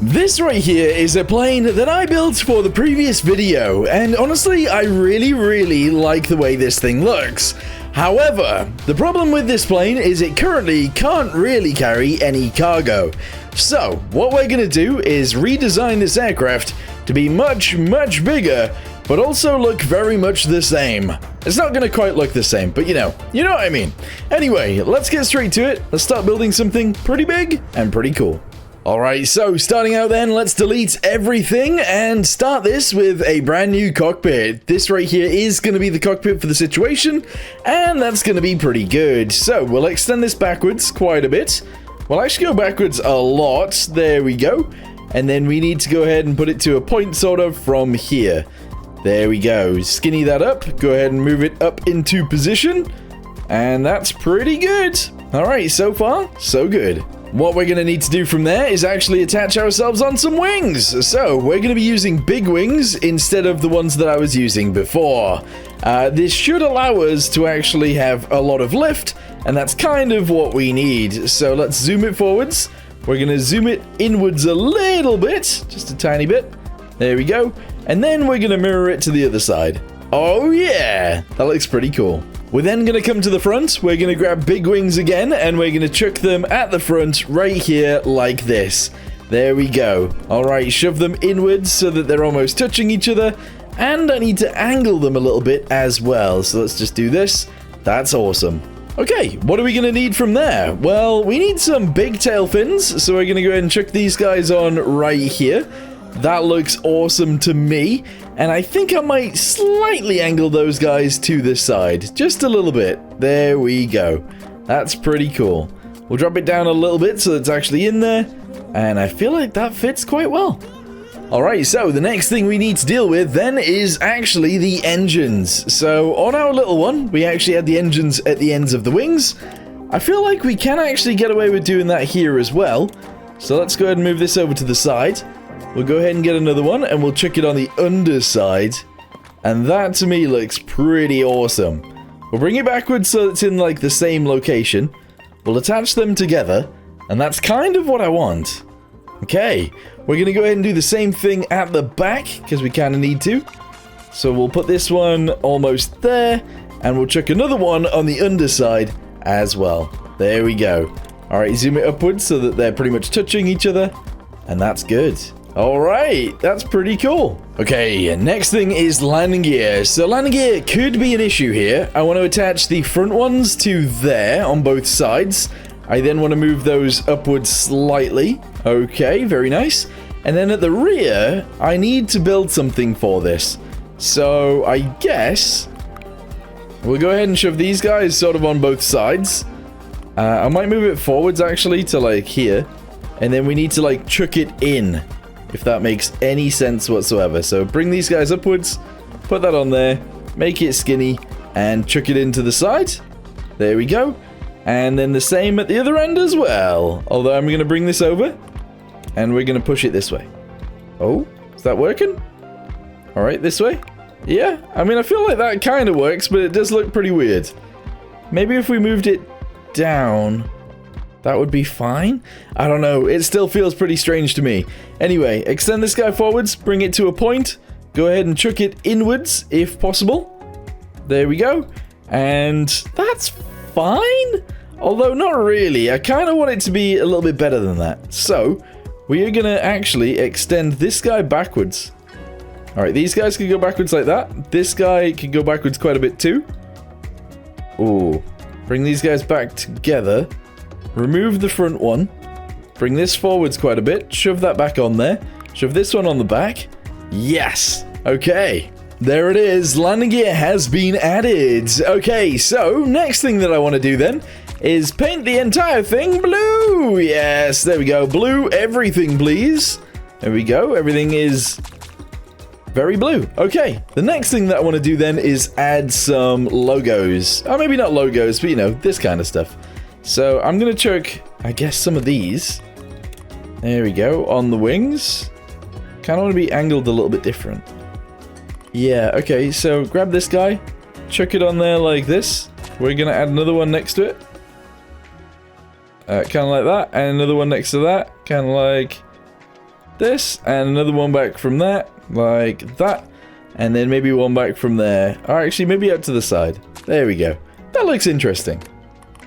This right here is a plane that I built for the previous video, and honestly, I really like the way this thing looks. However, the problem with this plane is it currently can't really carry any cargo. So, what we're going to do is redesign this aircraft to be much bigger, but also look very much the same. It's not going to quite look the same, but you know what I mean. Anyway, let's get straight to it. Let's start building something pretty big and pretty cool. Alright, so starting out then, let's delete everything and start this with a brand new cockpit. This right here is going to be the cockpit for the situation, and that's going to be pretty good. So, we'll extend this backwards quite a bit. We'll actually go backwards a lot. There we go. And then we need to go ahead and put it to a point sort of from here. There we go. Skinny that up. Go ahead and move it up into position. And that's pretty good. Alright, so far, so good. What we're going to need to do from there is actually attach ourselves on some wings. So, we're going to be using big wings instead of the ones that I was using before. This should allow us to actually have a lot of lift, and that's kind of what we need. So, let's zoom it forwards. We're going to zoom it inwards a little bit, just a tiny bit. There we go. And then we're going to mirror it to the other side. Oh yeah, that looks pretty cool. We're then going to come to the front, we're going to grab big wings again, and we're going to chuck them at the front right here like this. There we go. Alright, shove them inwards so that they're almost touching each other, and I need to angle them a little bit as well. So let's just do this. That's awesome. Okay, what are we going to need from there? Well, we need some big tail fins, so we're going to go ahead and chuck these guys on right here. That looks awesome to me, and I think I might slightly angle those guys to this side, just a little bit. There we go. That's pretty cool. We'll drop it down a little bit so it's actually in there, and I feel like that fits quite well. Alright, so the next thing we need to deal with then is actually the engines. So on our little one, we actually had the engines at the ends of the wings. I feel like we can actually get away with doing that here as well. So let's go ahead and move this over to the side. We'll go ahead and get another one, and we'll chuck it on the underside. And that, to me, looks pretty awesome. We'll bring it backwards so it's in, like, the same location. We'll attach them together, and that's kind of what I want. Okay, we're going to go ahead and do the same thing at the back, because we kind of need to. So we'll put this one almost there, and we'll chuck another one on the underside as well. There we go. Alright, zoom it upwards so that they're pretty much touching each other, and that's good. Alright, that's pretty cool. Okay, next thing is landing gear. So landing gear could be an issue here. I want to attach the front ones to there on both sides. I then want to move those upwards slightly. Okay, very nice. And then at the rear, I need to build something for this. So I guess we'll go ahead and shove these guys sort of on both sides. I might move it forwards actually to like here. And then we need to like chuck it in, if that makes any sense whatsoever. So bring these guys upwards, put that on there, make it skinny, and chuck it into the side. There we go. And then the same at the other end as well. Although I'm going to bring this over, and we're going to push it this way. Oh, is that working? Alright, this way? Yeah, I mean, I feel like that kind of works, but it does look pretty weird. Maybe if we moved it down, that would be fine. I don't know. It still feels pretty strange to me. Anyway, extend this guy forwards, bring it to a point. Go ahead and chuck it inwards if possible. There we go. And that's fine. Although not really. I kind of want it to be a little bit better than that. So we are going to actually extend this guy backwards. Alright, these guys can go backwards like that. This guy can go backwards quite a bit too. Ooh. Bring these guys back together. Remove the front one, bring this forwards quite a bit, shove that back on there, shove this one on the back. Yes! Okay, there it is, landing gear has been added. Okay, so next thing that I want to do then is paint the entire thing blue. Yes, there we go, blue everything please. There we go, everything is very blue. Okay, the next thing that I want to do then is add some logos. Or maybe not logos, but you know, this kind of stuff. So I'm going to chuck, I guess, some of these. There we go, on the wings. Kind of want to be angled a little bit different. Yeah, okay, so grab this guy, chuck it on there like this. We're going to add another one next to it. Kind of like that, and another one next to that. Kind of like this, and another one back from that, like that, and then maybe one back from there, or actually maybe out to the side. There we go. That looks interesting.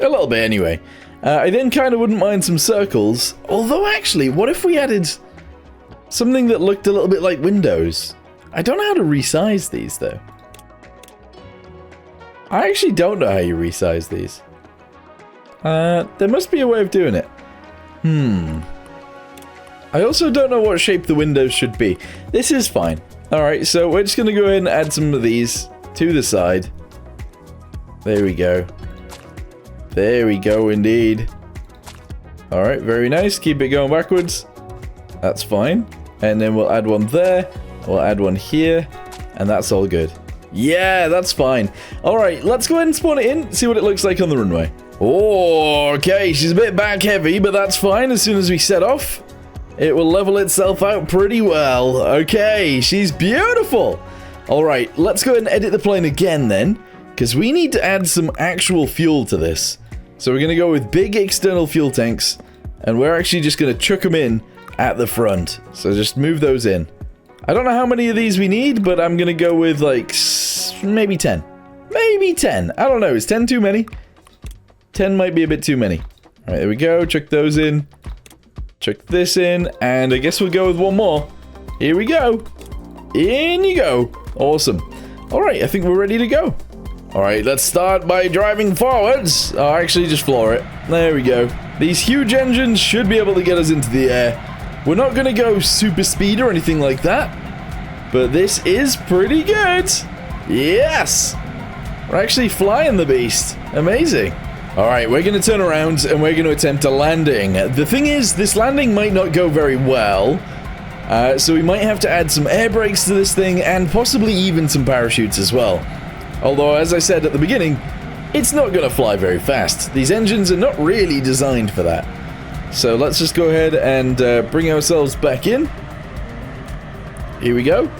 A little bit anyway. I then kind of wouldn't mind some circles, although actually, what if we added something that looked a little bit like windows? I don't know how to resize these though. I actually don't know how you resize these. There must be a way of doing it. I also don't know what shape the windows should be. This is fine. Alright, so we're just going to go ahead and add some of these to the side. There we go. There we go indeed. Alright, very nice. Keep it going backwards. That's fine. And then we'll add one there. We'll add one here. And that's all good. Yeah, that's fine. Alright, let's go ahead and spawn it in. See what it looks like on the runway. Oh, okay. She's a bit back heavy, but that's fine. As soon as we set off, it will level itself out pretty well. Okay, she's beautiful. Alright, let's go ahead and edit the plane again then, because we need to add some actual fuel to this. So we're going to go with big external fuel tanks, and we're actually just going to chuck them in at the front. So just move those in. I don't know how many of these we need, but I'm going to go with like maybe 10. Maybe 10. I don't know. Is 10 too many? 10 might be a bit too many. Alright, there we go. Chuck those in. Chuck this in, and I guess we'll go with one more. Here we go. In you go. Awesome. Alright, I think we're ready to go. Alright, let's start by driving forwards. Oh, actually, just floor it. There we go. These huge engines should be able to get us into the air. We're not going to go super speed or anything like that, but this is pretty good. Yes! We're actually flying the beast. Amazing. Alright, we're going to turn around and we're going to attempt a landing. The thing is, this landing might not go very well, so we might have to add some air brakes to this thing and possibly even some parachutes as well. Although, as I said at the beginning, it's not going to fly very fast. These engines are not really designed for that. So let's just go ahead and bring ourselves back in. Here we go.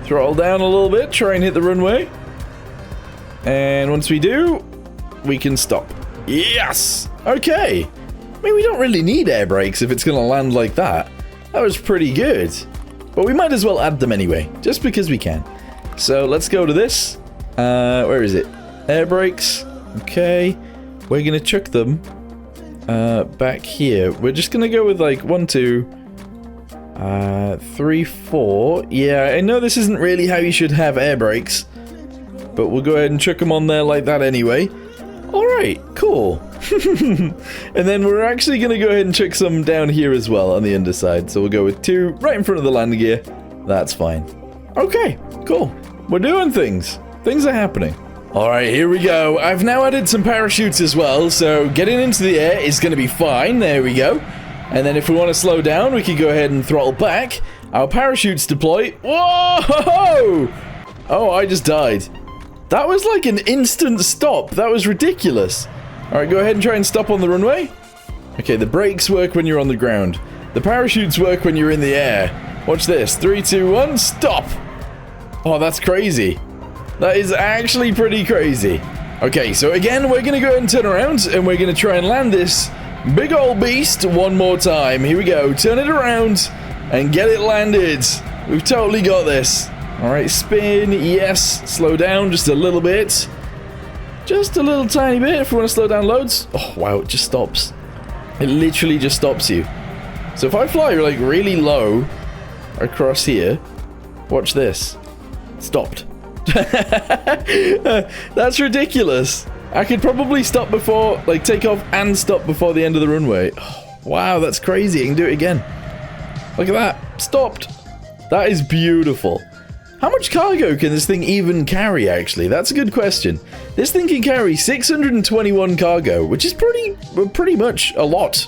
Throttle down a little bit, try and hit the runway. And once we do, we can stop. Yes! Okay. I mean, we don't really need air brakes if it's going to land like that. That was pretty good. But we might as well add them anyway, just because we can. So let's go to this. Where is it? Air brakes. Okay. We're going to chuck them back here. We're just going to go with like 1, 2, 3, 4. Yeah, I know this isn't really how you should have air brakes, but we'll go ahead and chuck them on there like that anyway. Alright, cool. And then we're actually going to go ahead and chuck some down here as well on the underside. So we'll go with 2 right in front of the landing gear. That's fine. Okay, cool. We're doing things. Things are happening. Alright, here we go. I've now added some parachutes as well, so getting into the air is going to be fine. There we go. And then if we want to slow down, we can go ahead and throttle back. Our parachutes deploy. Whoa! Oh, I just died. That was like an instant stop. That was ridiculous. Alright, go ahead and try and stop on the runway. Okay, the brakes work when you're on the ground. The parachutes work when you're in the air. Watch this. 3, 2, 1, stop! Oh, that's crazy. That is actually pretty crazy. Okay, so again, we're going to go ahead and turn around, and we're going to try and land this big old beast one more time. Here we go. Turn it around and get it landed. We've totally got this. Alright, spin, yes, slow down just a little bit. Just a little tiny bit if we want to slow down loads. Oh, wow, it just stops. It literally just stops you. So if I fly like really low across here, watch this. Stopped. That's ridiculous. I could probably stop before, like take off and stop before the end of the runway. Oh, wow, that's crazy. I can do it again. Look at that. Stopped. That is beautiful. How much cargo can this thing even carry, actually? That's a good question. This thing can carry 621 cargo, which is pretty much a lot.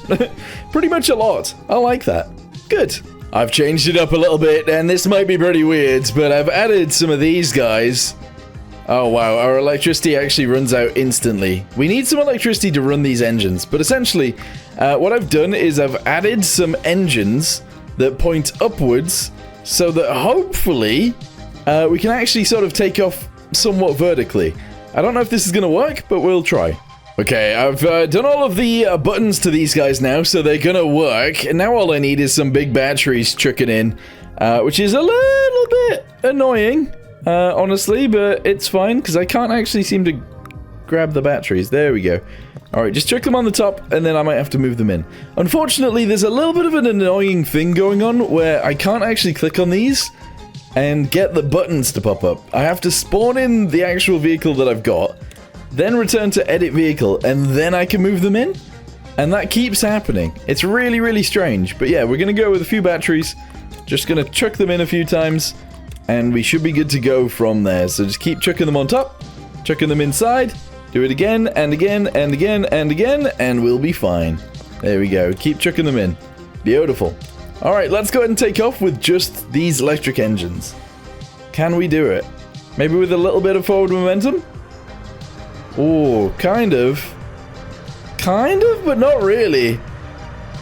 Pretty much a lot. I like that. Good. I've changed it up a little bit, and this might be pretty weird, but I've added some of these guys. Oh, wow. Our electricity actually runs out instantly. We need some electricity to run these engines, but essentially, what I've done is I've added some engines that point upwards so that hopefully we can actually sort of take off somewhat vertically. I don't know if this is going to work, but we'll try. Okay, I've done all of the buttons to these guys now, so they're gonna work. And now all I need is some big batteries chucking in, which is a little bit annoying, honestly, but it's fine, because I can't actually seem to grab the batteries. There we go. Alright, just chuck them on the top, and then I might have to move them in. Unfortunately, there's a little bit of an annoying thing going on, where I can't actually click on these and get the buttons to pop up. I have to spawn in the actual vehicle that I've got, then return to edit vehicle, and then I can move them in. And that keeps happening. It's really, really strange. But yeah, we're going to go with a few batteries. Just going to chuck them in a few times, and we should be good to go from there. So just keep chucking them on top, chucking them inside, do it again, and again, and again, and again, and we'll be fine. There we go. Keep chucking them in. Beautiful. Alright, let's go ahead and take off with just these electric engines. Can we do it? Maybe with a little bit of forward momentum? Oh, kind of. Kind of, but not really.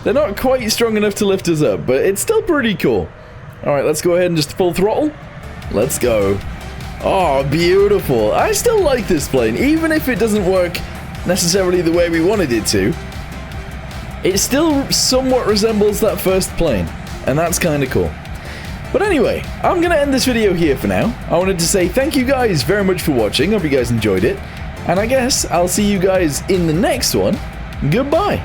They're not quite strong enough to lift us up, but it's still pretty cool. Alright, let's go ahead and just full throttle. Let's go. Oh, beautiful. I still like this plane, even if it doesn't work necessarily the way we wanted it to. It still somewhat resembles that first plane, and that's kind of cool. But anyway, I'm going to end this video here for now. I wanted to say thank you guys very much for watching. Hope you guys enjoyed it. And I guess I'll see you guys in the next one. Goodbye.